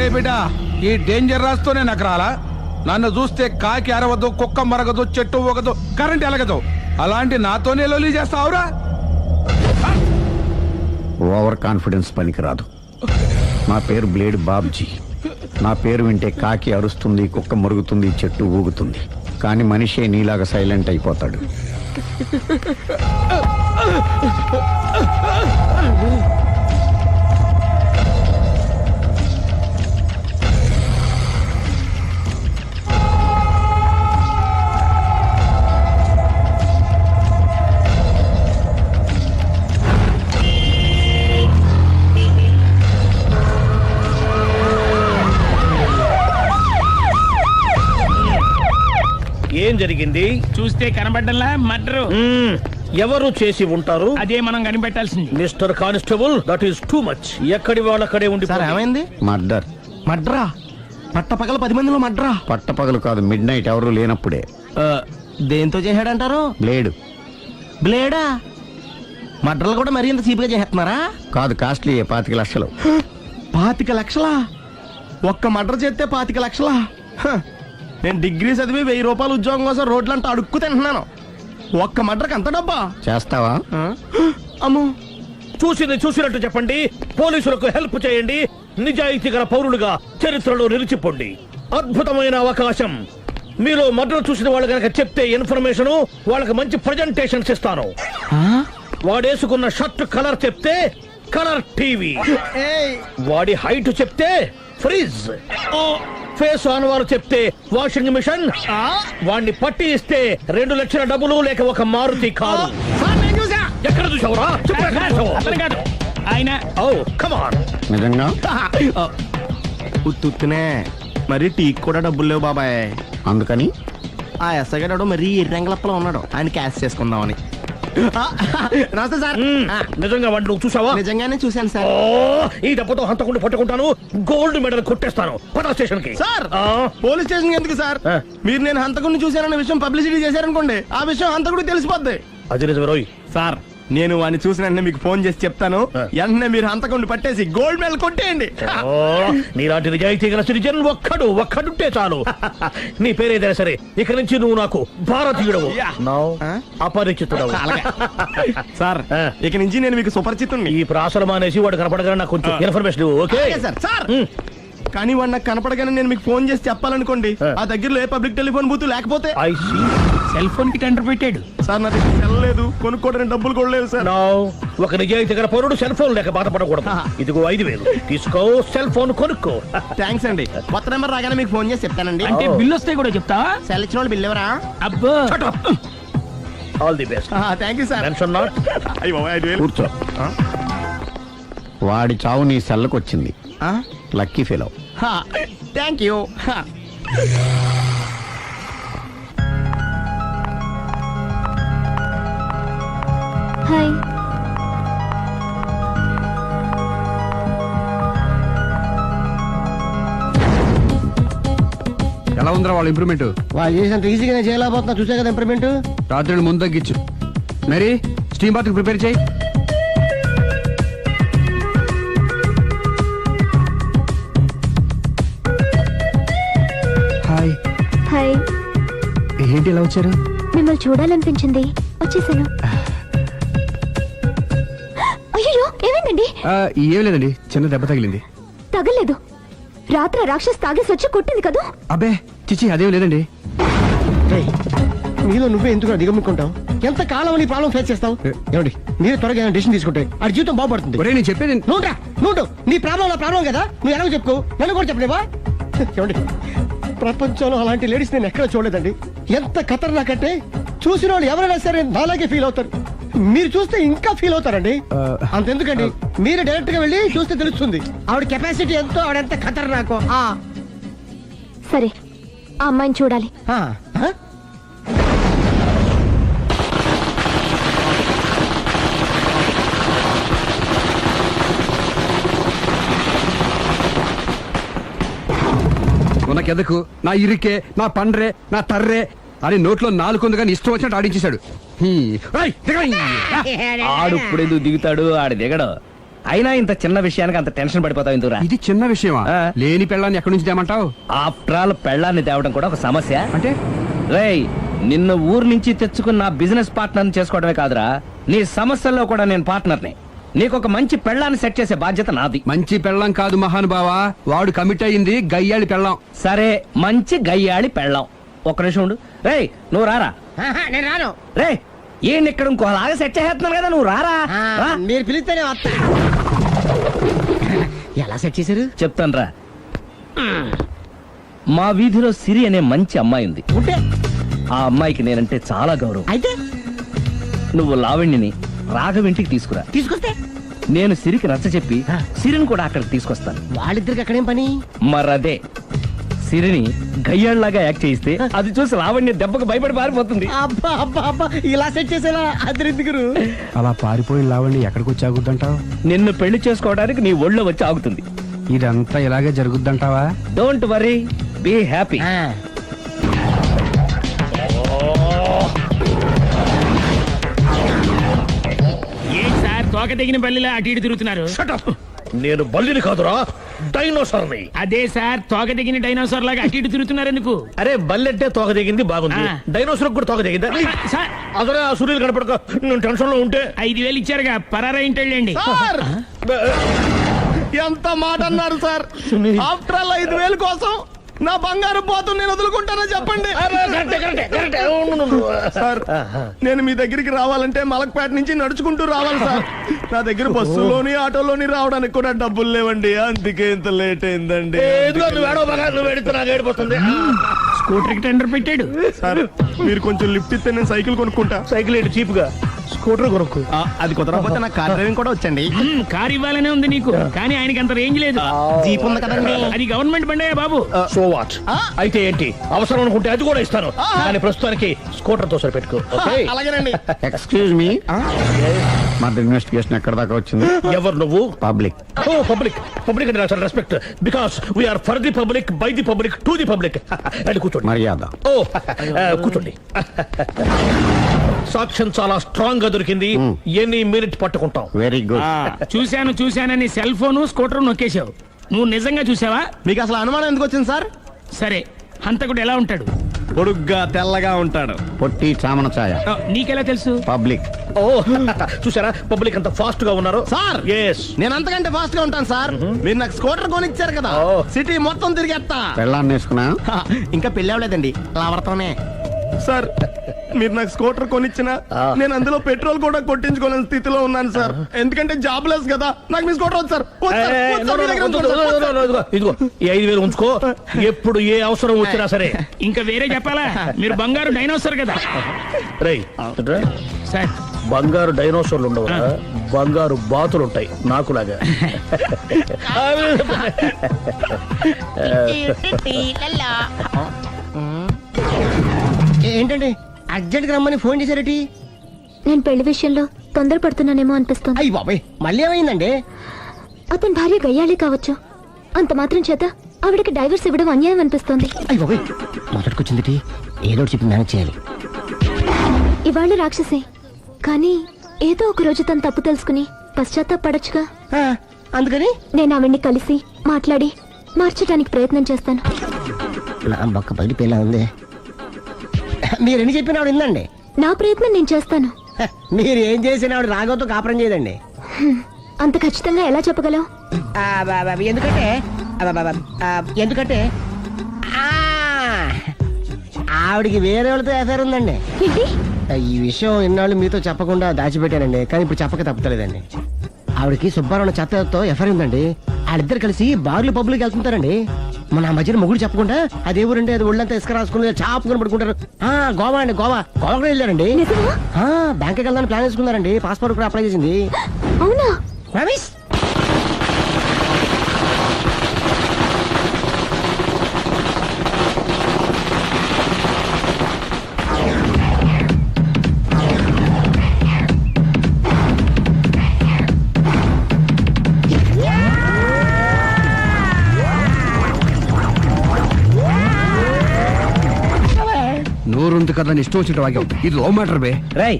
ఒరే బిడ్డ, ఈ డేంజర్ రాస్తూనే నాకు రాలా. నన్ను చూస్తే కాకి అరవదు, కుక్క మరగదు, చెట్టు ఊగదు, కరెంట్ ఎలగదు. అలాంటి నాతోనే లొలి చేస్తావురా? ఓవర్ కాన్ఫిడెన్స్ పనికిరాదు. నా పేరు బ్లేడ్ బాబ్జీ. నా పేరు వింటే కాకి అరుస్తుంది, కుక్క మురుగుతుంది, చెట్టు ఊగుతుంది. కానీ మనిషే నీలాగా సైలెంట్ అయిపోతాడు. ఏం జరిగింది? చూస్తే కనబడ్డంలా మర్డరు. ఎవరు చేసి ఉంటారు? అదే మనం కనిపెట్టాల్సింది. Mister constable, that is too much. ఎక్కడి వాళ్ళక్కడే ఉండి. ఏమైంది? మర్డర్. మడ్రా? పట్టపగల 10 మందిలో మడ్రా? పట్టపగలు కాదు, మిడ్ నైట్ ఎవరు లేనప్పుడే. దేంతో చేశాడంటారు? బ్లేడ్. బ్లేడా? మడ్రలు కూడా మరీ ఇంత చీప్గా చేస్తున్నారా? కాదు, కాస్ట్లీ. 25 లక్షలు. 25 లక్షలా? ఒక్క మడ్ర చేస్తే 25 లక్షలా? నేను డిగ్రీ చదివి 1000 రూపాయలు ఉద్యోగం కోసం రోడ్లంతా అడుక్కు తింటున్నాను. ఒక్క మడ్రకు అంత డబ్బా? చేస్తావా? అమ్మో. చూసినట్టు చెప్పండి. పోలీసులకు హెల్ప్ చేయండి. నిజాయితీ గల పౌరులుగా చరిత్రలో నిలిచిపోండి. అద్భుతమైన అవకాశం. మీలో మర్డర్ చూసిన వాళ్ళు కనుక చెప్తే ఇన్ఫర్మేషన్, వాళ్ళకి మంచి ప్రజెంటేషన్స్ ఇస్తాను. వాడేసుకున్న షర్ట్ కలర్ చెప్తే కలర్ టీవీ, వాడి హైట్ చెప్తే ఫ్రిజ్, ఫేస్ ఆన్ వారు చెప్తే వాషింగ్ మిషన్, వాడిని పట్టి ఇస్తే 2 లక్షల డబ్బులు లేక ఒక మారుతి కారు. ఎక్కడ చూసావురా? ఆయన నిజంగా ఉత్తునే మరి టీకి కూడా డబ్బులు లేవు బాబాయ్. అందుకని ఆ ఎస్ఐగాడు మరీ ఎర్రంగలప్పలో ఉన్నాడు. ఆయన క్యాష్ చేసుకుందామని. నమస్తే సార్. నిజంగా వాడిని నువ్వు చూసావా? నిజంగానే చూశాను సార్. ఈ దెబ్బతో హంతకుండా పట్టుకుంటాను, గోల్డ్ మెడల్ కొట్టేస్తాను. పద స్టేషన్ కి. సార్, పోలీస్ స్టేషన్ ఎందుకు సార్? మీరు నేను హంతకుడిని చూశానన్న విషయం పబ్లిసిటీ చేశారనుకోండి, ఆ విషయం హంతకుడికి తెలిసిపోద్ది. అది నిజమే రోయ్. సార్, నేను వాడిని చూసిన వెంటనే మీకు ఫోన్ చేసి చెప్తాను. వెంటనే మీరు హంతకుడిని పట్టేసి గోల్డ్ మెడల్ కొట్టేయండి. నీలాంటి నిజాయితీ గల సిటిజన్ ఒక్కడుంటే చాలు. నీ పేరేదైనా సరే, ఇక నుంచి నువ్వు నాకు భారతీయుడవు, అపరిచితుడవు. సార్, ఇక నుంచి నేను మీకు సుపరిచితుడిని. ఈ ప్రాసలం అనేసి వాడు కనపడగానే నాకు కొంచెం ఇన్ఫర్మేషన్. Okay sir. సార్, కానీ వాడు నాకు కనపడగానే నేను మీకు ఫోన్ చేసి చెప్పాలనుకోండి, ఆ దగ్గరలో ఏ పబ్లిక్ టెలిఫోన్ బూత్ లేకపోతే. సెల్ ఫోన్ కి టెండర్ పెట్టాడు సార్. నా దగ్గర సెల్ లేదు, కొనుక్కోవడానికి డబ్బులు కూడా లేవు సార్. ఒక నిజాయితీ గల పౌరుడు సెల్ ఫోన్ లేక బాధపడకూడదు. ఇదిగో 5000 తీసుకో, సెల్ ఫోన్ కొనుక్కో. థ్యాంక్స్ అండి. కొత్త నెంబర్ రాగానే మీకు ఫోన్ చేసి చెప్తానండి. అంటే బిల్లు వస్తే కూడా చెప్తావా? సెల్ ఇచ్చిన వాళ్ళు బిల్ ఎవరా? అబ్బో. All the best. Thank you sir. Mention not. కూర్చో. వాడి చావు నీ సెల్లకు వచ్చింది. Lucky fellow. Thank you. Hi. ఎలా ఉందిరా వాళ్ళ ఇంప్రూవ్మెంట్? వాళ్ళు చేసినంత ఈజీగానే చేయలేకపోతున్నా. చూసే కదా ఇంప్రూవ్మెంట్. రాత్రి ముందు తగ్గించు. మరి స్టీమ్ బాత్ ప్రిపేర్ చేయి. హాయ్. హాయ్. ఏంటి ఎలా వచ్చారు? మిమ్మల్ని చూడాలనిపించింది, వచ్చేసాను. అయ్యో, ఏమైందండి? ఏం లేదండి, చిన్న దెబ్బ తగిలింది. తగలేదు. రాత్రి రాక్షస్ తాగేసి వచ్చి కొట్టింది కదా? అబ్బే చిచి, అదేం లేదండి. నీలో నువ్వే ఎందుకు దిగమ్ముకుంటావు? ఎంత కాలం నీ ప్రాబ్లం ఫేస్ చేస్తావు? ఏమండి, మీరు త్వరగా డిసిషన్ తీసుకుంటే ఆ జీవితం బాగుపడుతుంది. ఒరేయ్, నేను చెప్పేది నువ్వు నీ ప్రాబ్లం నా ప్రాబ్లం కదా, నువ్వు ఎలాగో చెప్పుకో, నన్ను కూడా చెప్పలేవా? ఏమండి, ప్రపంచంలో అలాంటి లేడీస్ నేను ఎక్కడ చూడలేదండి. ఎంత ఖతర్నాకంటే చూసిన వాళ్ళు ఎవరైనా సరే నాలాగే ఫీల్ అవుతారు. మీరు చూస్తే ఇంకా ఫీల్ అవుతారండి. అంతెందుకండి, మీరు డైరెక్ట్ గా వెళ్ళి చూస్తే తెలుస్తుంది ఆవిడ కెపాసిటీ ఎంతో, ఆవిడెంత ఖతర్నాకో. సరే, ఆ అమ్మాయిని చూడాలి. నాకెందుకు, నా ఇరికే, నా పండ్రే, నా తర్రే అని నోట్లో 4 ఉంది కానీ ఇష్టం వచ్చినట్టు ఆడించేశాడు. ఆడు ఇప్పుడు ఎందుకు దిగుతాడు? ఆడి దిగడు. అయినా ఇంత చిన్న విషయానికి అంత టెన్షన్ పడిపోతావు ఎందుకురా? ఇది చిన్న విషయమా? ఆ. లేని పెళ్ళాన్ని ఎక్కడి నుంచి తేమంటావు? ఆఫ్టర్ ఆల్ పెళ్ళాన్ని తేవడం కూడా ఒక సమస్య. అంటే రేయ్, నిన్ను ఊరు నుంచి తెచ్చుకున్న నా బిజినెస్ పార్ట్నర్ చేసుకోవడమే కాదురా, నీ సమస్యల్లో కూడా నేను పార్ట్నర్ని. నీకు ఒక మంచి పెళ్ళాన్ని సెట్ చేసే బాధ్యత నాది. మంచి పెళ్ళం కాదు మహానుభావా, వాడు కమిట్ అయింది గయ్యాళి పెళ్ళం. సరే, మంచి గయ్యాళి పెళ్ళాం. ఒక్క నిమిషం ఉండు. రేయ్, నువ్వు రారా. నేను రాను. రే, ఈయన ఇక్కడ ఇంకోలాగా సెట్ చేస్తున్నాను కదా, నువ్వు రారా. రా. మీరు పిలిస్తేనే వస్తా. ఎలా సెట్ చేశారు? చెప్తాను రా. మా వీధిలో సిరి అనే మంచి అమ్మాయి ఉంది. ఉంటే ఆ అమ్మాయికి నేనంటే చాలా గౌరవం. అయితే నువ్వు లావణ్యని రాఘవింటికి తీసుకురా. తీసుకొస్తే నేను సిరికి నచ్చ చెప్పి సిరిని కూడా అక్కడికి తీసుకొస్తాను. వాళ్ళిద్దరికి అక్కడేం పని? మరదే, సిరిని గయ్యాళ్ళలాగా యాక్ట్ చేయిస్తే అది చూసి లావణ్య దెబ్బకు భయపడి పారిపోతుంది. అబ్బా అబ్బా అబ్బా, ఇలా సెట్ చేసేలా అద్దరిద్దరు. అలా పారిపోయిన లావణ్ణి ఎక్కడికి వచ్చి ఆగుద్దంటావు? నిన్ను పెళ్లి చేసుకోవడానికి నీ ఒళ్ళో వచ్చి ఆగుతుంది. ఇదంతా ఇలాగే జరుగుద్దంటావా? Don't worry, be happy. ఏంటి సార్ తోక తెగిన బల్లిలా అటు ఇటు తిరుగుతున్నారు? నేను బల్లిని కాదురా, డైనోసార్ని. అదే సార్ తోక తెగిన డైనోసార్ లాగా అటు ఇటు తిరుగుతున్నారు ఎందుకు? అరే, బల్లెట్టే తోక దిగింది బాగుంది, ఆ. డైనోసార్ కూడా తోక దిగిందా? సార్ అసలే ఆ సూర్యులు కనపడక నేను టెన్షన్ లో ఉంటే 5,000 ఇచ్చారుగా, పరారా ఇంటండి. ఎంత మాట అన్నారు సార్? ఆఫ్టర్ ఆల్ 5,000 కోసం నా బంగారు పోతు నేను వదులుకుంటానని చెప్పండి సార్. నేను మీ దగ్గరికి రావాలంటే మలక్పేట నుంచి నడుచుకుంటూ రావాలి సార్. నా దగ్గర బస్సులోని ఆటోలోని రావడానికి కూడా డబ్బులు లేవండి, అందుకే ఇంత లేట్ అయిందండి. స్కూటర్ కి టెండర్ పెట్టాడు. సార్ మీరు కొంచెం లిఫ్ట్ ఇస్తే నేను సైకిల్ కొనుక్కుంటా. సైకిల్ ఏంటి చీప్ గా, స్కూటర్ కొనుక్కు. అది కుదరకపోతే నాకు కార్ డ్రైవింగ్ కూడా వచ్చండి. కార్ ఇవ్వాలనే ఉంది నీకు, కానీ ఆయనకి అంత రేంజ్ లేదు. జీప్ ఉంది కదండి. అది గవర్నమెంట్ బండే బాబు. So what? అయితే ఏంటి, అవసరం అనుకుంటే అది కూడా ఇస్తాను, కానీ ప్రస్తుతానికి స్కూటర్ తో సరిపెట్టుకో. అలాగేనండి. ఎక్స్క్యూజ్ మీ, మర్డర్ ఇన్వెస్టిగేషన్ ఎక్కడ దాకా వచ్చింది? ఎవరు నువ్వు? పబ్లిక్. ఓ పబ్లిక్. పబ్లిక్ అంటే నాకు respect, because we are for the public, by the public, to the public. అది కూర్చోండి. మర్యాద. ఓ కూర్చోండి. సాక్ష్యం చాలా స్ట్రాంగ్ గా దొరికింది, ఎన్ని మినిట్ పట్టుకుంటాం. Very good. చూశానని సెల్ ఫోను స్కూటర్ నొక్కేశావు. నువ్వు నిజంగా చూసావా? మీకు అసలు అనుమానం ఎందుకు వచ్చింది సార్? సరే, హంతకుడు ఎలా ఉంటాడు? పొడుగ్గా తెల్లగా ఉంటాడు. పొట్టి చామన ఛాయ. నీకెలా తెలుసు? పబ్లిక్. ఓ చూసారా పబ్లిక్ అంత ఫాస్ట్ గా ఉన్నారు. సార్ ఎస్, నేను అంతకంటే ఫాస్ట్ గా ఉంటాను సార్. మీరు నాకు స్కూటర్ కొనిచ్చారు కదా, సిటీ మొత్తం తిరిగేస్తా. పెళ్ళాన్ని వేసుకున్నా? ఇంకా పెళ్లి అవ్వలేదండి, లావర్తోనే. సార్ మీరు నాకు స్కూటర్ కొనిచ్చిన నేను అందులో పెట్రోల్ కూడా కొట్టించుకోలేని స్థితిలో ఉన్నాను సార్. ఎందుకంటే జాబ్ లెస్ కదా, నాకు మీ స్కూటర్ వద్దు సార్. ఇదిగో ఈ 5,000 ఉంచుకో, ఎప్పుడు ఏ అవసరం వచ్చినా సరే. ఇంకా వేరే చెప్పాలా? మీరు బంగారు డైనోసార్ కదా. రై సార్ బంగారు డైనోసార్లు ఉండవు, బంగారు బాతులు ఉంటాయి నాకులాగా. ఏంటండి అర్జెంట్ గా రమ్మని ఫోన్ చేశారటి? నేను పెళ్లి విషయంలో తొందరపడుతున్నానేమో అనిపిస్తోంది. అయ్యి బాబాయ్, మళ్ళీ ఏమైందండి? అతని భార్య గయ్యాళి కావచ్చు, అంత మాత్రం చేత ఆవిడకి డైవర్స్ ఇవ్వడం అన్యాయం అనిపిస్తోంది. అయ్యి బాబాయ్, మొదటికొచ్చింది ఏదో ఒకటి చెప్పి మేనేజ్ చేయాలి. ఇవాళ రాక్షసే, కానీ ఏదో ఒక రోజు తను తప్పు తెలుసుకుని పశ్చాత్తాపడొచ్చుగా. అందుకని నేను ఆవిడ్ని కలిసి మాట్లాడి మార్చడానికి ప్రయత్నం చేస్తాను. నా బొక్క బయట పిల్ల ఉంది. మీరు ఎన్ని చెప్పిన ఆవిడ ఇందండి. నా ప్రయత్నం నేను చేస్తాను. మీరు ఏం చేసిన ఆవిడ రాగోతో కాపురం చేయదండి. అంత ఖచ్చితంగా ఎలా చెప్పగలవు? ఎందుకంటే ఎందుకంటే ఆవిడికి వేరే వాళ్ళతో ఎఫైర్ ఉందండి. ఏంటి? ఈ విషయం ఇన్నాళ్ళు మీతో చెప్పకుండా దాచిపెట్టానండి, కానీ ఇప్పుడు చెప్పక తప్పుతలేదండి. ఆవిడకి సుబ్బారావు చెత్తతో ఎఫైర్ ఉందండి. వాళ్ళిద్దరు కలిసి బార్లు పబ్లిక్ వెళ్తుంటారండి. మన మధ్యన మొగుడు చెప్పకుండా అదే ఊరండి, అది ఒళ్ళంతా ఇసుక రాసుకుని చాపుకొని పడుకుంటారు. గోవా అండి, గోవా కూడా వెళ్ళారండి. నిజమా? బ్యాంక్కి వెళ్దామని ప్లాన్ చేసుకున్నారండి. పాస్పోర్ట్ కూడా అప్లై చేసింది. అవునా? రమేష్ నోరుంది కదా నీ ఇష్టం వచ్చినట్టు వాక్యం. ఇది లవ్ మ్యాటర్ బే. రై,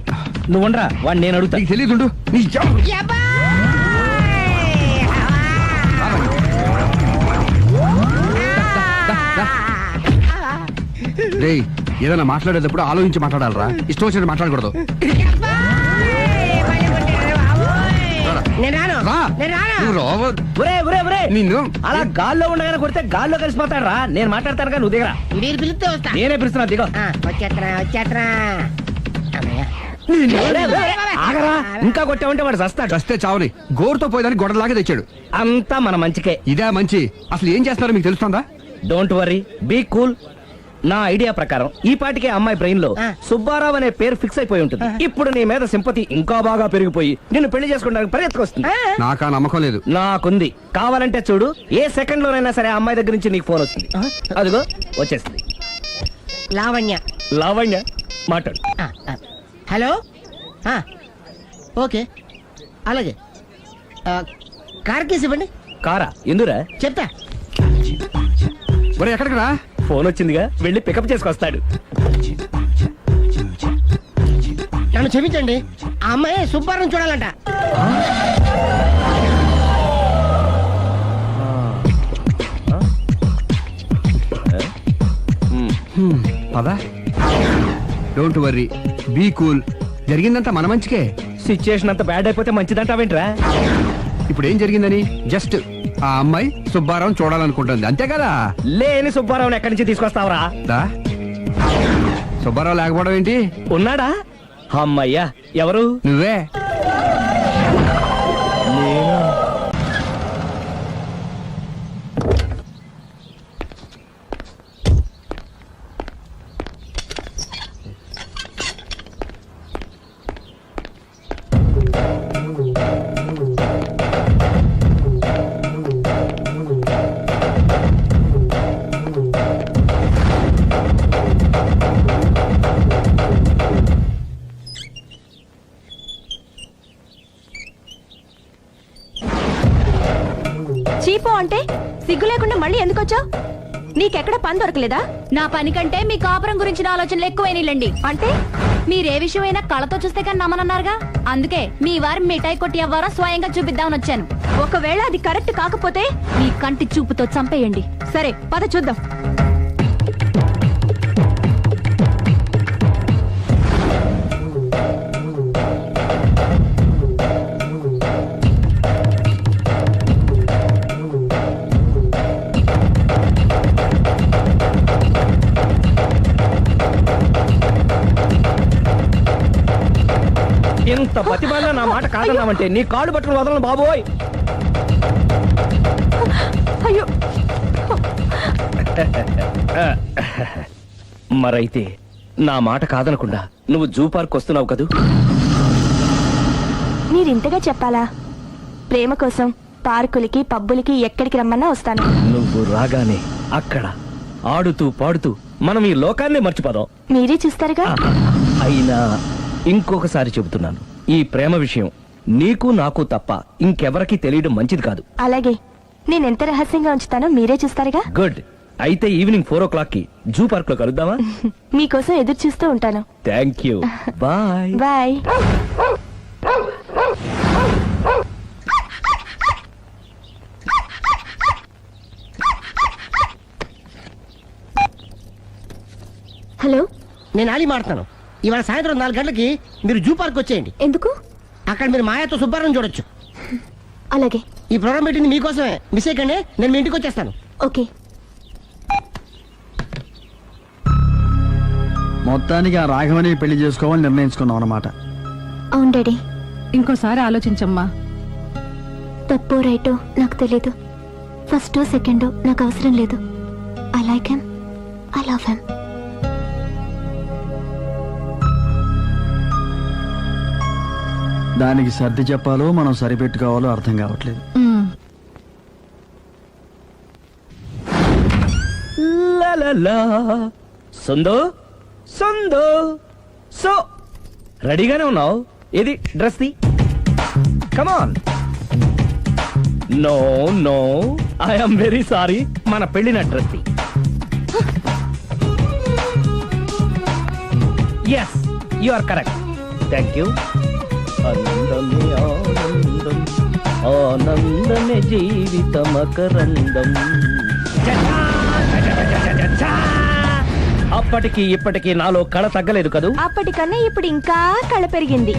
నువ్వు ఉండరా, వాడిని నేను అడుగుతా. నీకు తెలియదుండు నీ రేయ్ ఏదైనా మాట్లాడేటప్పుడు ఆలోచించి మాట్లాడాలరా, ఇష్టం వచ్చినట్టు మాట్లాడకూడదు. రా. నువ్వు రావ- ఒరే ఒరే ఒరే నిన్ను అలా గాల్లో ఉండగానే కొడితే గాల్లో కలిసిపోతాడు రా. నేను మాట్లాడతాను కానీ నువ్వు దిగరా. మీరు పిలిస్తే వస్తా. నేనే పిలుస్తున్నా, దిగో. వచ్చేత్తరా ఒరే, ఒరే, ఆగరా. ఇంకా కొట్టామంటే వాడు చస్తాడు. చస్తే చావని గోరుతో పోయేదాన్ని గొడవలాగా తెచ్చాడు. అంతా మన మంచికే. ఇదే మంచి. అసలు ఏం చేస్తారో మీకు తెలుస్తుందా? Don't worry, be cool. నా ఐడియా ప్రకారం ఈ పాటికే అమ్మాయి బ్రెయిన్ లో సుబ్బారావు అనే పేరు ఫిక్స్ అయిపోయి ఉంటుంది. ఇప్పుడు నీ మీద సింపతి ఇంకా బాగా పెరిగిపోయి నిన్ను పెళ్లి చేసుకోవడానికి పరిగెత్తుకొస్తుంది. నాకా నమ్మకం లేదు. నాకుంది. కావాలంటే చూడు, ఏ సెకండ్ లోనైనా సరే ఆ అమ్మాయి దగ్గర నుంచి నీకు ఫోన్ వస్తుంది. అదిగో వచ్చేస్తుంది. లావణ్య. లావణ్య మాట్లాడు. హలో. ఓకే అలాగే. కార్ కేసు ఇవ్వండి. కారా ఎందురా? చెప్తా. మరి ఎక్కడికి రా? ఫోన్ వచ్చిందిగా, వెళ్ళి పికప్ చేసుకొస్తాడు. నన్ను క్షమించండి, ఆ అమ్మాయి సుబ్బారం చూడాలంట. పదా. Don't worry, be cool. జరిగిందంతా మన మంచికే. సిచ్యుయేషన్ అంత బ్యాడ్ అయిపోతే మంచిదంటావేంట్రా? ఇప్పుడు ఏం జరిగిందని జస్ట్ ఆ అమ్మాయి సుబ్బారావు చూడాలనుకుంటుంది, అంతే కదా. లేని సుబ్బారావుని ఎక్కడి నుంచి తీసుకొస్తావురా? దా. సుబ్బారావు లేకపోవడం ఏంటి? ఉన్నాడా? అమ్మయ్యా, ఎవరు? నువ్వే. చీపో అంటే సిగ్గు లేకుండా మళ్ళీ ఎందుకు వచ్చావు? నీకెక్కడ పని దొరకలేదా? నా పని కంటే మీ కాపురం గురించిన ఆలోచనలు ఎక్కువైనాయిలండి. అంటే మీరే విషయమైనా కళ్ళతో చూస్తే కానీ నమ్మనన్నారుగా, అందుకే మీ వారి మిఠాయి కొట్టి అవ్వారో స్వయంగా చూపిద్దామని వచ్చాను. ఒకవేళ అది కరెక్ట్ కాకపోతే మీ కంటి చూపుతో చంపేయండి. సరే పద చూద్దాం. ఇంత బతిమాలినా నా మాట కాదన్నామంటే నీ కాళ్ళు పట్టుకుని వదలను బాబోయ్. అయ్యో, మరైతే నా మాట కాదనకుండా నువ్వు జూ పార్క్ వస్తున్నావు కదూ? మీరింతగా చెప్పాలా? ప్రేమ కోసం పార్కులకి పబ్బులకి ఎక్కడికి రమ్మన్నా వస్తాను. నువ్వు రాగానే అక్కడ ఆడుతూ పాడుతూ మనం ఈ లోకాన్ని మర్చిపోదాం. మీరే చూస్తారుగా. అయినా ఇంకొకసారి చెబుతున్నాను, ఈ ప్రేమ విషయం నీకు నాకు తప్ప ఇంకెవరికి తెలియడం మంచిది కాదు. అలాగే, నేనెంత రహస్యంగా ఉంచుతానో మీరే చూస్తారుగా. గుడ్. అయితే ఈవినింగ్ 4 o'clock కి జూ పార్క్ లో కలుద్దామా? మీకోసం ఎదురు చూస్తూ ఉంటాను. Thank you. Bye. Bye. Hello, నేను ఆలి మాడతాను. ఇవాళ సాయంత్రం 4 గంటలకి మీరు జూ పార్క్ వచ్చేయండి. ఎందుకు? అక్కడ మీరు మాయాతో సుబ్బారం చూడొచ్చు. అలాగే. ఈ ప్రోగ్రామ్ పెట్టింది మీకోసమే. మిస్ అయ్యకండి, నేను మీ ఇంటికి వచ్చేస్తాను. ఓకే. మొత్తానికి ఆ రాఘవని పెళ్లి చేసుకోవాలని నిర్ణయించుకున్నాం అన్నమాట. అవును డాడీ. ఇంకోసారి ఆలోచించమ్మా. తప్పో రైటో నాకు తెలీదు. ఫస్టో సెకండో నాకు అవసరం లేదు. I like him, I love him. దానికి సర్ది చెప్పాలో మనం సరిపెట్టుకోవాలో అర్థం కావట్లేదు. లలలా. సందో సందో సో రెడీగానే ఉన్నావు? ఇది డ్రెస్ ది. Come on. No no, I'm very sorry. మన పెళ్లిన డ్రెస్ ది. Yes, you are correct. Thank you. ఆనందమే ఆనందం, ఆనందమే జీవితమకరందం. అప్పటికి ఇప్పటికి నాలో కళ తగ్గలేదు కదూ. అప్పటికన్నా ఇప్పుడు ఇంకా కళ పెరిగింది.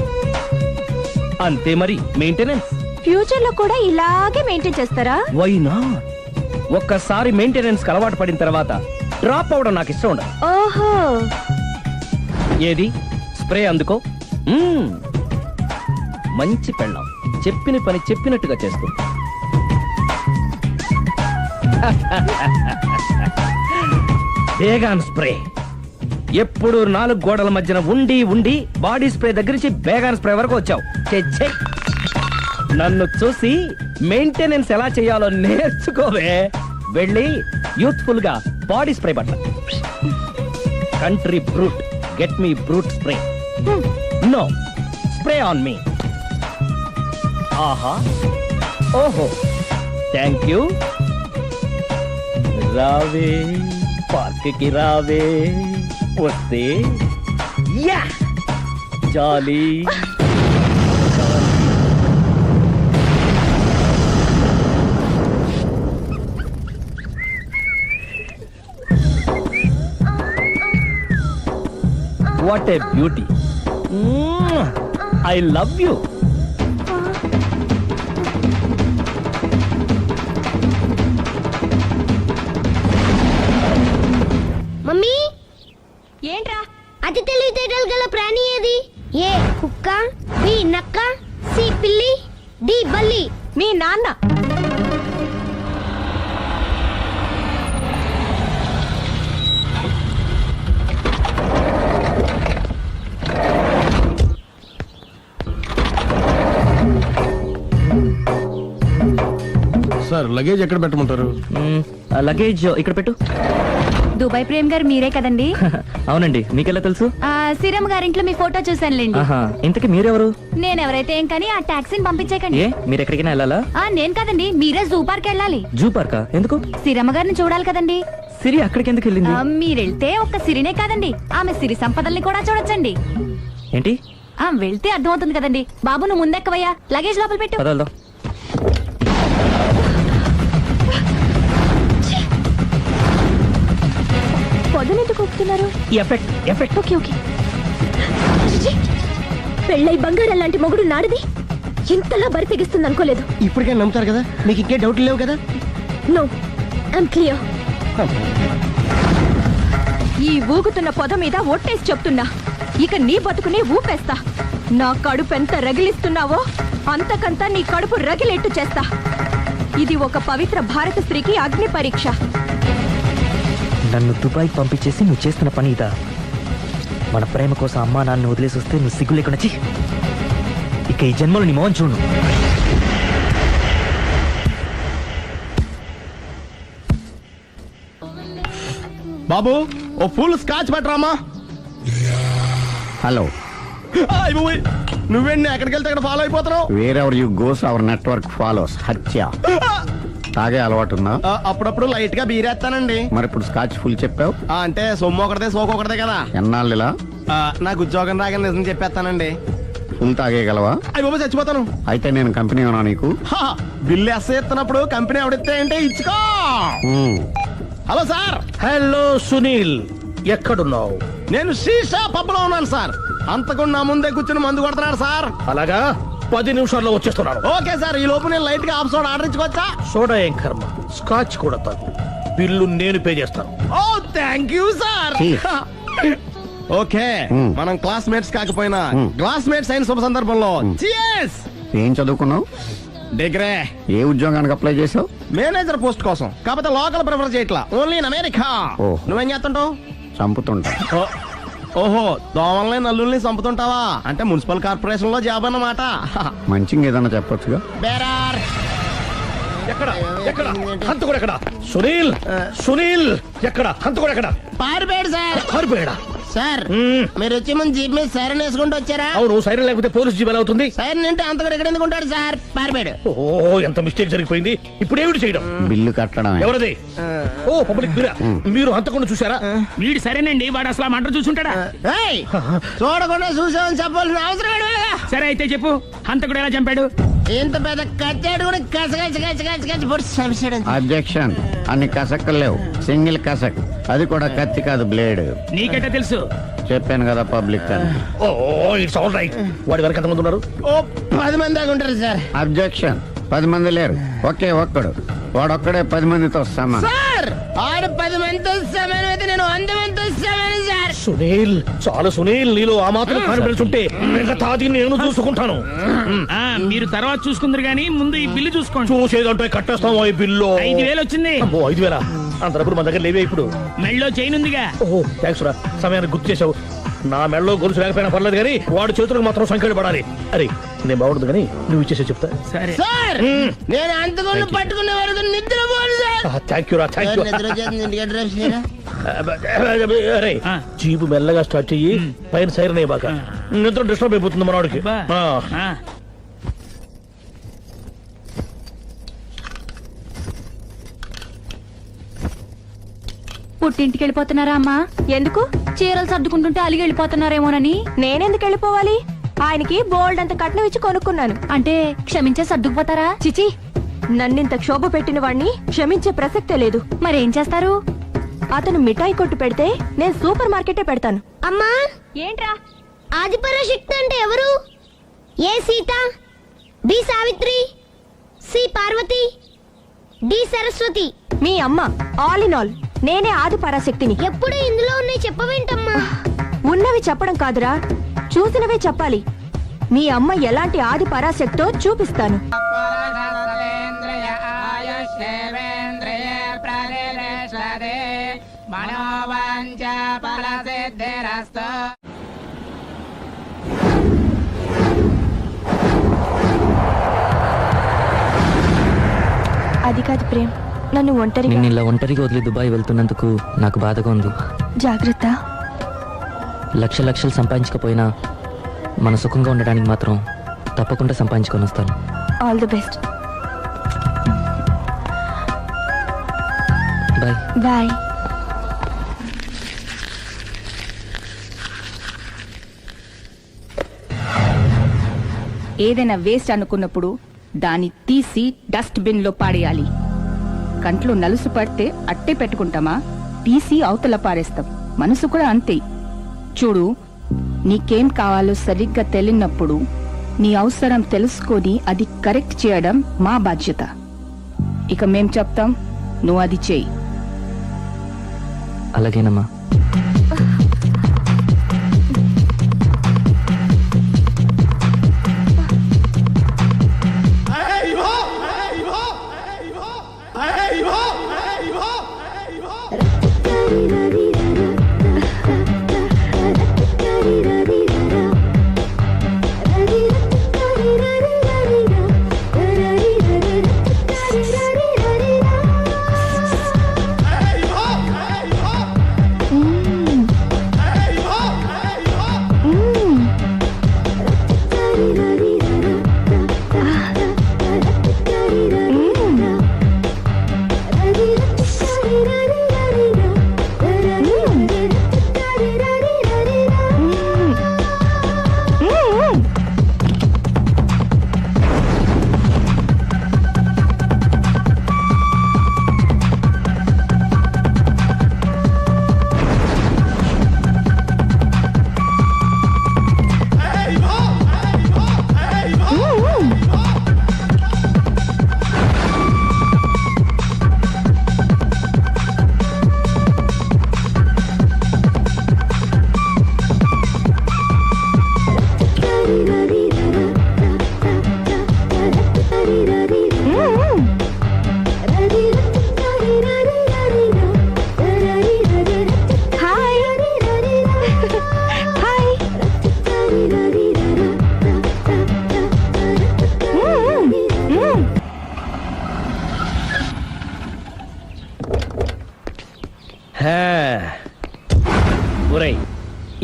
అంతే మరి మెయింటెనెన్స్. ఫ్యూచర్ లో కూడా ఇలాగే మెయింటైన్ చేస్తారా? Why not? ఒక్కసారి మెయింటెనెన్స్ అలవాటు పడిన తర్వాత డ్రాప్ అవడం నాకు ఇష్టం ఉండదు. ఓహో, ఏది స్ప్రే అందుకో. మ్మ్. మంచి పెళ్ళాం, చెప్పిన పని చెప్పినట్టుగా చేస్తూ. Baygon spray. ఎప్పుడు 4 గోడల మధ్యన ఉండి ఉండి బాడీ స్ప్రే దగ్గర నుంచి బేగాన్ స్ప్రే వరకు వచ్చావు. ఛే, ఛే. నన్ను చూసి మెయింటెనెన్స్ ఎలా చేయాలో నేర్చుకోవే. వెళ్ళి యూత్ఫుల్ గా బాడీ స్ప్రే బట్ట. Country brute, get me brute spray. No, spray on me. ఆహా, ఓహో, థ్యాంక్ యూ. రావే పార్క్ కి రావే, వస్తే యా jolly. What a beauty. I love you. Mummy, ఏంట్రా? అతి తెలివితేటలు గల ప్రాణి ఏది? ఏ కుక్క, బి నక్క, సి పిల్లి, డి బల్లి. మీ నాన్న. సార్ లగేజ్ ఎక్కడ పెట్టమంటారు? లగేజ్ ఇక్కడ పెట్టు. దుబాయ్ ప్రేమ్ గారు మీరే కదండి? అవునండి, మీకెలా తెలుసు? శ్రీరామ్ గారింట్లో మీ ఫోటో చూసానులేండి. ఇంతకీ మీరెవరు? నేనెవరైతే ఏం కానీ ఆ టాక్సీని పంపించేకండి. ఏ, మీరు ఎక్కడికైనా వెళ్ళాలా? నేను కదండి, మీరే జూ పార్క్ వెళ్ళాలి. జూ పార్కా? ఎందుకు? శ్రీరమ్మ గారిని చూడాలి కదండి. సిరి అక్కడికి ఎందుకు వెళ్ళింది? మీరెళ్తే ఒక్క సిరినే కాదండి, ఆమె సిరి సంపదల్ని కూడా చూడొచ్చండి. ఏంటి? వెళ్తే అర్థమవుతుంది కదండి. బాబు నువ్వు ముందెక్కవయ్యా, లగేజ్ లోపల పెట్టు. పదల్దా. పొద్దునెందుకు ఒప్పుతున్నారు? Effect effect. Okay okay. పెళ్ళై బంగారం లాంటి మొగుడు నాడిది ఇంతలా బరి తెగిస్తుంది అనుకోలేదు. ఇప్పటికే నమ్ముతారు కదా, మీకు ఇంకే డౌట్లు లేవు కదా? No, I'm clear. ఈ ఊగుతున్న పొద మీద ఒట్టేసి చెప్తున్నా, ఇక నీ బతుకునే ఊపేస్తా. నా కడుపు ఎంత రగిలిస్తున్నావో అంతకంతా నీ కడుపు రగిలేట్టు చేస్తా. ఇది ఒక పవిత్ర భారత స్త్రీకి అగ్ని పరీక్ష. నన్ను దుబాయ్ పంపించేసి నువ్వు చేస్తున్న పని ఇదా? మన ప్రేమ కోసం అమ్మా నాన్న వదిలేసి వస్తే నువ్వు సిగ్గు లేకుండా చి. ఇక ఈ జన్మలో నీ మోహన్ చూడు. బాబు ఓ ఫుల్ స్కాచ్ పట్టరామా. హలో, నువ్వేండి ఎక్కడికి వెళ్తే అక్కడ ఫాలో అయిపోతున్నావు? Wherever you goes our network follows. హత్య. తాగే అలవాటు ఉందా? అప్పుడప్పుడు లైట్ గా బీరేస్తానండి. మరి ఇప్పుడు స్కాచ్ ఫుల్ చెప్పావు అంటే సొమ్ము ఒకటిదే సోకు ఒకటిదే కదా. ఎన్నాళ్ళు ఇలా? నాకు ఉద్యోగం రాగానే నిజం చెప్పేస్తానండి. ఫుల్ తాగేయగలవా? అయ్యి బాబు చచ్చిపోతాను. అయితే నేను కంపెనీ ఉన్నా నీకు? బిల్లు ఎస్తున్నప్పుడు కంపెనీ ఎవడిస్తే అంటే ఇచ్చుకో. Hello sir. హలో సునీల్, ఎక్కడున్నావు? నేను శీషా పబ్ లో ఉన్నాను సార్. అంతకుండా నా ముందే కూర్చుని మందు కొడుతున్నాడు సార్. అలాగా, 10 నిమిషాల్లో వచ్చేస్తున్నాను. ఓకే సార్, ఈ లోపు నేను లైట్ గా హాఫ్ సోడా ఆర్డర్ ఇచ్చుకోవచ్చా? సోడా ఏం కర్మ, స్కాచ్ కూడా తాగు. బిల్లు నేను పే చేస్తాను. ఓ థ్యాంక్ యూ సార్. ఓకే, మనం క్లాస్మేట్స్ కాకపోయినా క్లాస్మేట్స్ అయిన శుభ సందర్భంలో cheers. ఏం చదువుకున్నావు? డిగ్రీ. ఏ ఉద్యోగానికి అప్లై చేసావు? మేనేజర్ పోస్ట్ కోసం. కాకపోతే లోకల్ ప్రిఫర్ చేయట్లా, ఓన్లీ ఇన్ అమెరికా. ఓహో. నువ్వేం చేస్తుంటావు? చంపుతుంటా. ఓహో, దోమల్ని నల్లుల్ని చంపుతుంటావా? అంటే మున్సిపల్ కార్పొరేషన్ లో జాబ్ అన్నమాట. మంచిగా ఏదన్నా చెప్పొచ్చుగా. బేరార్. ఎక్కడ ఎక్కడ హంతకుడు ఎక్కడ? సునీల్, సునీల్ ఎక్కడ? హంతకుడు ఎక్కడ? పారిపోయాడు సార్. పారిపోయాడా? సార్ మీరు వచ్చే ముందు జీప్ మీద సైరన్ వేసుకుంటూ వచ్చారా? అవును, సైరన్ లేకపోతే పోలీస్ జీవన్ అవుతుంది. సైరన్ అంటే అంతకుడు ఎక్కడ ఎందుకు ఉంటాడు సార్? పారిపోయాడు. ఓ, ఎంత మిస్టేక్ జరిగిపోయింది. ఇప్పుడు ఏమిటి చేయడం? బిల్లు కట్టడమే. ఎవరది? ఓ, పబ్లిక్ మీరా? మీరు హంతకుండా చూసారా? వీడు సరేనండి, వాడు అసలు ఆ మంట చూసుంటాడా? చూడకుండా చూసామని చెప్పాల్సిన అవసరం. సరే అయితే చెప్పు, హంతకుడు ఎలా చంపాడు? ఇంత పెద్ద కచ్చాడు కూడా కసగచ్చి పొడి సమస్యడు. అబ్జెక్షన్. అన్ని కసక్కులు లేవు, సింగిల్ కసక్, అది కూడా కత్తి కాదు బ్లేడ్. నీకెట్టా తెలుసు? చెప్పాను కదా పబ్లిక్ అని. Oh it's all right. వాడి వరకు ఎంతమంది ఉన్నారు? ఓ 10 మంది దాకా ఉంటారు సార్. అబ్జెక్షన్. 10 మంది లేరు, ఒకే ఒక్కడు, వాడొక్కడే 10 మందితో సమానం. సార్ ఆడు 10 మందితో సమానం అయితే నేను 100 మందితో సమానం సార్. సునీల్, చాలా సునీల్, నీలో ఆ మాత్రం కాన్ఫిడెన్స్ ఉంటే మిగతాది నేను చూసుకుంటాను. మీరు తర్వాత చూసుకుందరు గానీ ముందు ఈ బిల్లు చూసుకోండి. చూసేదంటే కట్టేస్తాము ఈ బిల్లు. 5,000 వచ్చింది. అమ్మో 5,000? అంత డబ్బులు మన దగ్గర లేవే ఇప్పుడు. మెళ్ళో చైన్ ఉందిగా. ఓహో థ్యాంక్స్ రా, సమయానికి గుర్తు చేసావు. నా మెడలో గొలుసు లేకపోయినా పర్లేదు కానీ వాడి చేతులకు మాత్రం సంఖ్యలు పడాలి. అరే నేను బాగుంటుంది కానీ నువ్వు ఇచ్చేసే చెప్తా. సరే సార్ నేను అంతకుండా పట్టుకునే వరకు నిద్రపోను సార్. థ్యాంక్ యూ రా, థ్యాంక్ యూ. నిద్ర వచ్చేస్తుంది, ఇంటికి డ్రైవ్ చేయరా? అరే జీపు మెల్లగా స్టార్ట్ చెయ్యి, పైన సైరన్ అయ్యాక నిద్ర డిస్టర్బ్ అయిపోతుంది మనవాడికి. బా. ఆ. పుట్టింటికి వెళ్ళిపోతున్నారా అమ్మా? ఎందుకు? చీరలు సర్దుకుంటుంటే అలిగి వెళ్ళిపోతున్నారేమోనని. నేనెందుకు వెళ్ళిపోవాలి? ఆయనకి బోల్డ్ అంత కట్నం ఇచ్చి కొనుక్కున్నాను. అంటే క్షమించే సర్దుకుపోతారా? చిచి, నన్నింత క్షోభ పెట్టిన వాణ్ణి క్షమించే ప్రసక్తే లేదు. మరేం చేస్తారు? అతను మిఠాయి కొట్టు పెడితే నేను సూపర్ మార్కెటే పెడతాను. అమ్మా ఏంట్రా? ఆదిపరాశక్తి అంటే ఎవరు? A Sita, B Savitri, C Parvati, D Saraswati. మీ అమ్మ. ఆల్ ఇన్ ఆల్ నేనే ఆది పరాశక్తిని. ఎప్పుడు ఇందులో ఉన్నాయి చెప్పవేంటమ్మా? ఉన్నవి చెప్పడం కాదురా, చూసినవే చెప్పాలి. మీ అమ్మ ఎలాంటి ఆది పరాశక్తో చూపిస్తాను. అది కాదు ప్రేమ్, నన్ను నిన్ను ఇలా ఒంటరిగా వదిలి దుబాయ్ వెళ్తున్నందుకు నాకు బాధగా ఉంది. జాగ్రత్త. లక్షలు సంపాదించకపోయినా మన సుఖంగా ఉండడానికి మాత్రం తప్పకుండా సంపాదించుకొని వస్తాను. All the best. Bye. Bye. ఏదైనా వేస్ట్ అనుకున్నప్పుడు దాన్ని తీసి డస్ట్ బిన్ లో పాడేయాలి. కంట్లో నలుసు పడితే అట్టే పెట్టుకుంటామా? తీసి అవతల పారేస్తాం. మనసు కూడా అంతే. చూడు, నీకేం కావాలో సరిగ్గా తెలియనప్పుడు నీ అవసరం తెలుసుకొని అది కరెక్ట్ చేయడం మా బాధ్యత. ఇక మేం చెప్తాం, నువ్వు అది చేయి. అలాగేనమ్మా.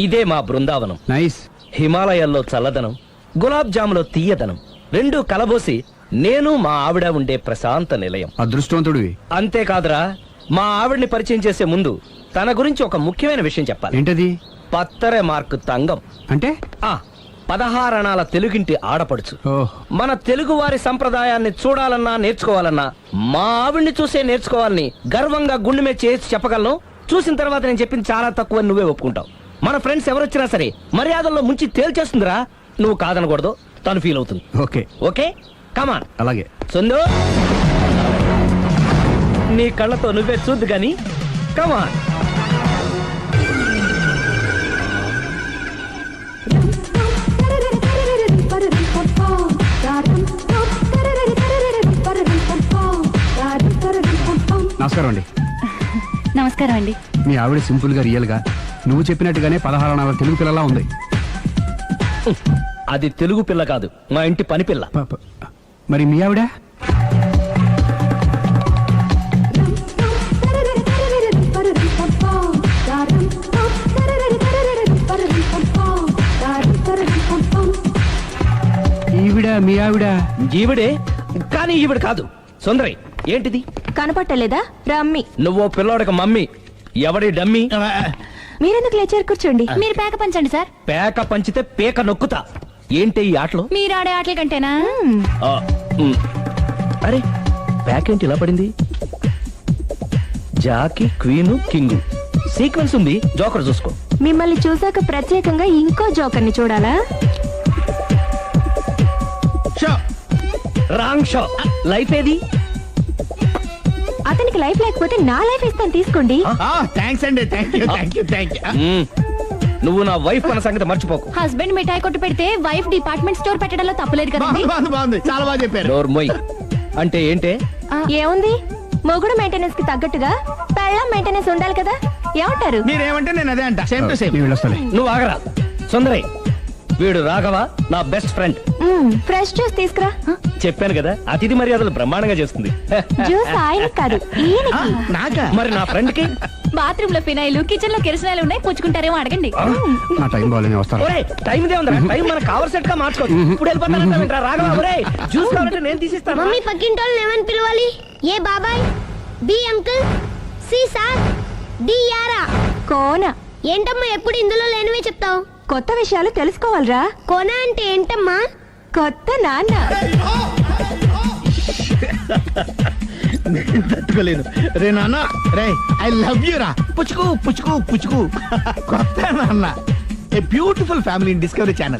ఇదే మా బృందావనం. నైస్. హిమాలయాల్లో చల్లదనం, గులాబ్ జాములో తీయదనం రెండూ కలబోసి నేను మా ఆవిడ ఉండే ప్రశాంత నిలయం. అదృష్టవంతుడివి. అంతేకాదురా, మా ఆవిడ్ని పరిచయం చేసే ముందు తన గురించి ఒక ముఖ్యమైన విషయం చెప్పాలి. ఏంటది? పత్తరె మార్కు తంగం. అంటే 16 అణాల తెలుగింటి ఆడపడుచు. ఓహ్. మన తెలుగు వారి సంప్రదాయాన్ని చూడాలన్నా నేర్చుకోవాలన్నా మా ఆవిడ్ని చూసే నేర్చుకోవాలని గర్వంగా గుండె మీద చేసి చెప్పగలను. చూసిన తర్వాత నేను చెప్పింది చాలా తక్కువ నువ్వే ఒప్పుకుంటావు. మన ఫ్రెండ్స్ ఎవరొచ్చినా సరే మర్యాదల్లో ముంచి తేల్చేస్తుందిరా. నువ్వు కాదనకూడదు, తను ఫీల్ అవుతుంది. Okay okay come on. అలాగే. సుందు నీ కళ్ళతో నువ్వే చూద్దు గాని కమాన్. నమస్కారం అండి. నమస్కారం అండి. మీ ఆవిడ సింపుల్ గా రియల్ గా నువ్వు చెప్పినట్టుగానే 16 అణాల తెలుగు పిల్లలా ఉంది. అది తెలుగు పిల్ల కాదు, మా ఇంటి పని పిల్ల. మరి మీ ఆవిడ? ఈవిడ మీ ఆవిడ? ఈవిడే, కానీ ఈవిడ కాదు. సుందరి ఏంటిది కనపట్టలేదా? రమ్మి. నువ్వు పిల్లోడక మమ్మీ. ఎవడి డమ్మీ? మీరెందుకు లేచారు? కూర్చోండి. మీరు పేక పంచండి సార్. పేక పంచితే పేక నొక్కుతా. ఏంటి ఈ ఆటలు? మీరు ఆడే ఆటల కంటేనా? ఆ, అరే పేక ఏంటి ఇలా పడింది? జాకి, క్వీను, కింగు సీక్వెన్స్ ఉంది. జోకర్ చూసుకో. మిమ్మల్ని చూసాక ప్రత్యేకంగా ఇంకో జోకర్ని చూడాలా? Wrong show. లైఫ్ ఏది? అతనికి లైఫ్ లేకపోతే నా లైఫ్ ఇస్తాను, తీసుకోండి. థ్యాంక్స్ అండి. Thank you. నువ్వు నా వైఫ్ అన్న సంగతి మర్చిపోకు. హస్బెండ్ మిఠాయి కొట్టు పెడితే వైఫ్ డిపార్ట్మెంట్ స్టోర్ పెట్టడంలో తప్పులేదు కదండి. బాగుంది. చాలా బాగా చెప్పారు. డోర్ మొయ్. అంటే ఏంటే? ఏముంది, మొగుడు మెయింటెనెన్స్ కి తగ్గట్టుగా పెళ్ళం మెయింటెనెన్స్ ఉండాలి కదా. ఏమంటారు? మీరేమంటే నేను అదే అంట. Same to same. నేను వెళ్ళొస్తాలే. నువ్వు ఆగరా. సుందరి, వీడు రాఘవ నా బెస్ట్ ఫ్రెండ్. ఫ్రెష్ జ్యూస్ తీసుకురా. చెప్పాను కదా, అతిథి మర్యాదలు బ్రహ్మాండంగా చేస్తుంది. జ్యూస్ ఆయన కాదు, ఈయనకి. నాకా? మరి నా ఫ్రెండ్ కి? బాత్రూమ్ లో ఫినాయిల్, కిచెన్ లో కిరసనాయిలు ఉన్నాయి, పుచ్చుకుంటారేమో అడగండి. నా టైం బాగాలేని వస్తాను. ఒరే టైం దే ఉందిరా. టైం మనకు కవర్ సెట్ గా మార్చుకోవచ్చు. ఇప్పుడు వెళ్ళిపోతానంటా రాఘవ. ఒరే జ్యూస్ కావాలంటే నేను తీసిస్తాను. మమ్మీ పక్కింటోళ్ళని ఏమని పిలవాలి? ఏ బాబాయ్, B uncle, C sir, D యారా. కోన. ఏంటమ్మా ఎప్పుడు ఇందులో లేనివే చెప్తావు? కొత్త విషయాలు తెలుసుకోవాలిరా. కోన అంటే ఏంటమ్మా? కొత్త నాన్న. తట్టుకోలేదు రే నాన్న. రే ఐ లవ్ యూ రా. పుచ్చుకు పుచ్చుకు పుచ్చుకు. కొత్త నాన్న. A beautiful family in discovery channel.